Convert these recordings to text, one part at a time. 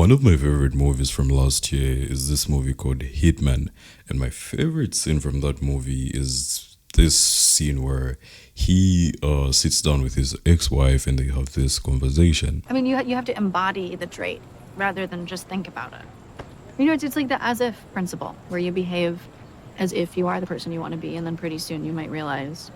One of my favorite movies from last year is this movie called Hitman. And my favorite scene from that movie is this scene where he sits down with his ex wife and they have this conversation. I mean, you have to embody the trait rather than just think about it. You know, it's like the as if principle, where you behave as if you are the person you want to be, and then pretty soon you might realize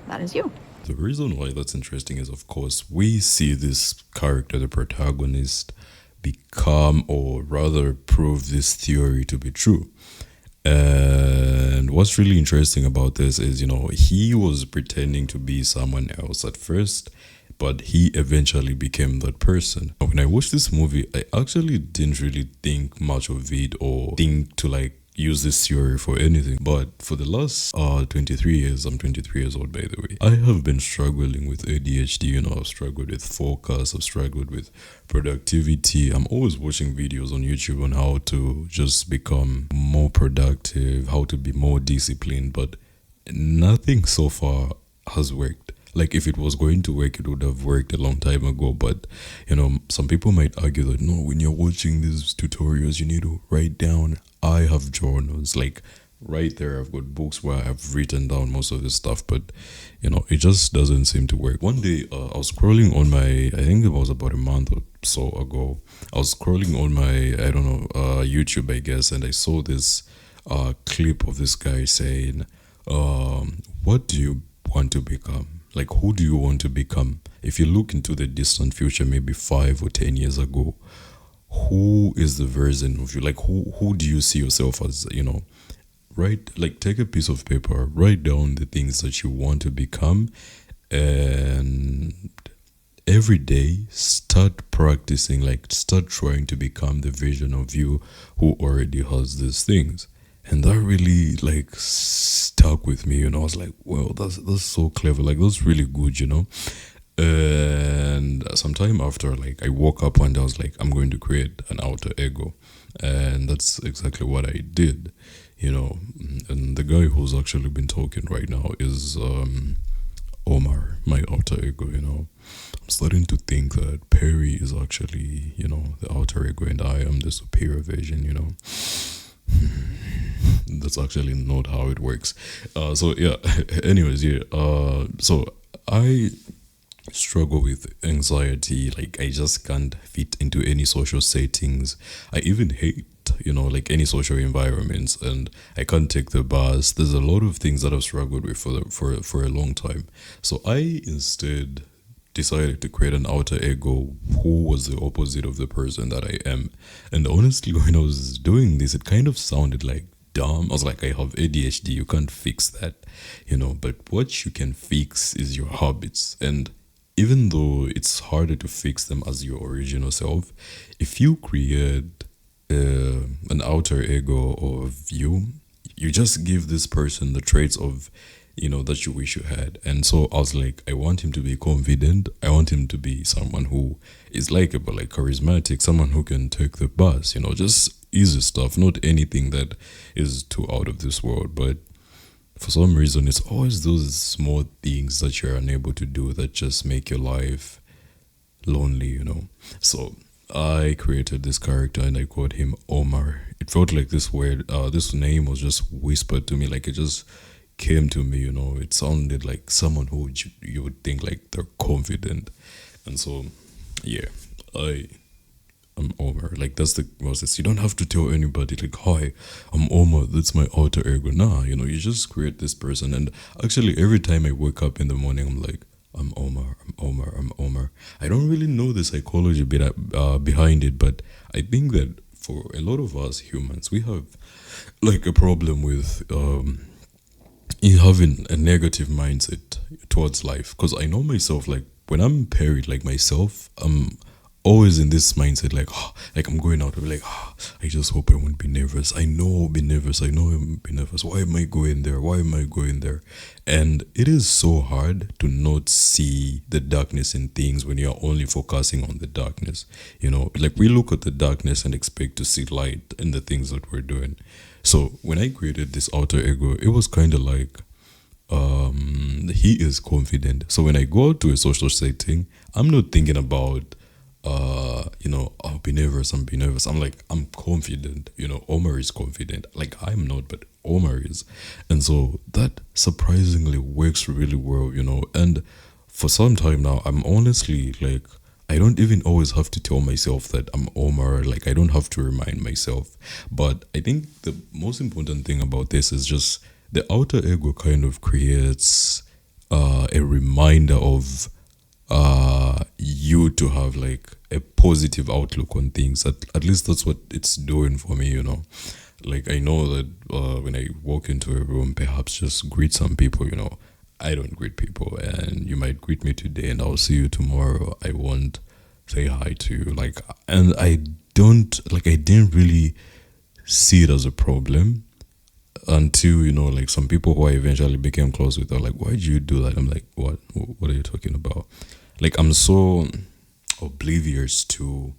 that is you. The reason why that's interesting is, of course, we see this character, the protagonist, become or rather prove this theory to be true. And what's really interesting about this is, he was pretending to be someone else at first, but he eventually became that person. When I watched this movie, I actually didn't really think much of it or think to use this theory for anything. But for the last 23 years, I'm 23 years old by the way, I have been struggling with ADHD. I've struggled with focus, I've struggled with productivity. I'm always watching videos on YouTube on how to just become more productive, how to be more disciplined, but nothing so far has worked. Like, if it was going to work, it would have worked a long time ago. But some people might argue that no, when you're watching these tutorials, you need to write down. I have journals, like right there. I've got books where I've written down most of this stuff, but it just doesn't seem to work. One day, I was scrolling on my, I think it was about a month or so ago. I was scrolling on my, I don't know, YouTube, I guess, and I saw this clip of this guy saying, "What do you want to become? Like, who do you want to become? If you look into the distant future, maybe 5 or 10 years ago, who is the version of you? Like, who do you see yourself as, right? Like, take a piece of paper, write down the things that you want to become, and every day start practicing, like, start trying to become the version of you who already has these things." And that really stuck with me, I was like, well, that's so clever, like that's really good. And sometime after, I woke up one day, I was like, I'm going to create an alter ego. And that's exactly what I did. And the guy who's actually been talking right now is Omar, my alter ego. I'm starting to think that Perry is actually, the alter ego, and I am the superior version. That's actually not how it works. So yeah, anyways, yeah. So I struggle with anxiety. Like, I just can't fit into any social settings. I even hate, any social environments, and I can't take the bus. There's a lot of things that I've struggled with for a long time. So I instead decided to create an alter ego who was the opposite of the person that I am. And honestly, when I was doing this, it kind of sounded like dumb. I was like, I have ADHD, you can't fix that, but what you can fix is your habits. And even though it's harder to fix them as your original self, if you create an alter ego of you, you just give this person the traits of that you wish you had. And so I was like, I want him to be confident. I want him to be someone who is likable, like charismatic, someone who can take the bus, just easy stuff, not anything that is too out of this world. But for some reason, it's always those small things that you're unable to do that just make your life lonely. So I created this character and I called him Omar. It felt like this name was just whispered to me, like it just came to me. It sounded like someone who you would think like they're confident. And so yeah, I'm Omar. Like, that's the process. You don't have to tell anybody like, hi, I'm Omar, that's my alter ego. Nah, you just create this person. And actually, every time I wake up in the morning, I'm like, I'm Omar, I'm Omar, I'm Omar. I don't really know the psychology behind it, but I think that for a lot of us humans, we have like a problem with in having a negative mindset towards life. Because I know myself, like when I'm parried, like myself, I'm always in this mindset, like I'm going out, I'm like, I just hope I won't be nervous. I know I'll be nervous. I know I'll be nervous. Why am I going there? Why am I going there? And it is so hard to not see the darkness in things when you're only focusing on the darkness. Like we look at the darkness and expect to see light in the things that we're doing. So when I created this alter ego, it was kind of like, he is confident. So when I go to a social setting, I'm not thinking about I'll be nervous, I'm be nervous. I'm like, I'm confident, Omar is confident. Like I'm not, but Omar is. And so that surprisingly works really well, And for some time now, I'm honestly like, I don't even always have to tell myself that I'm Omar. Like I don't have to remind myself. But I think the most important thing about this is just the outer ego kind of creates a reminder of you to have like a positive outlook on things. At least that's what it's doing for me, Like I know that when I walk into a room, perhaps just greet some people, I don't greet people, and you might greet me today, and I'll see you tomorrow. I won't say hi to you, like, and I didn't really see it as a problem until like some people who I eventually became close with are like, why did you do that? I'm like, what are you talking about? Like I'm so oblivious to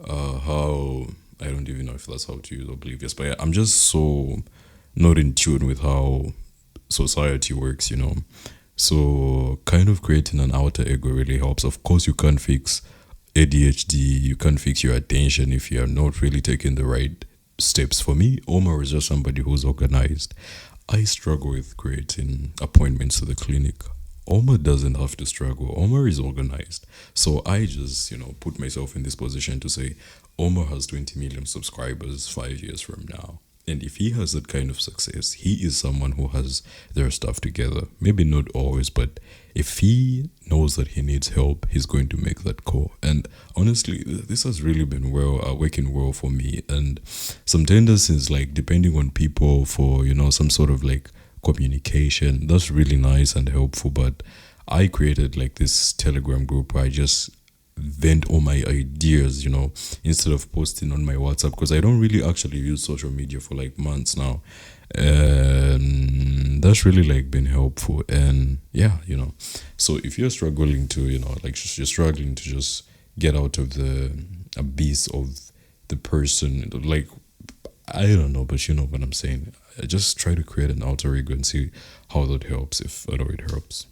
how, I don't even know if that's how to use oblivious, but yeah, I'm just so not in tune with how society works, So kind of creating an outer ego really helps. Of course, you can't fix ADHD, you can't fix your attention if you're not really taking the right steps. For me, Omar is just somebody who's organized. I struggle with creating appointments to the clinic. Omar doesn't have to struggle. Omar is organized. So I just, put myself in this position to say, Omar has 20 million subscribers 5 years from now. And if he has that kind of success, he is someone who has their stuff together. Maybe not always, but if he knows that he needs help, he's going to make that call. And honestly, this has really been working well for me. And some tendencies, like depending on people for, some sort of like communication, that's really nice and helpful. But I created like this Telegram group where I just vent all my ideas, instead of posting on my WhatsApp, because I don't really actually use social media for like months now. And that's really like been helpful. And yeah, so if you're struggling to, like you're struggling to just get out of the abyss of the person, like, I don't know, but you know what I'm saying. I just try to create an alter ego and see how that helps, if at all it helps.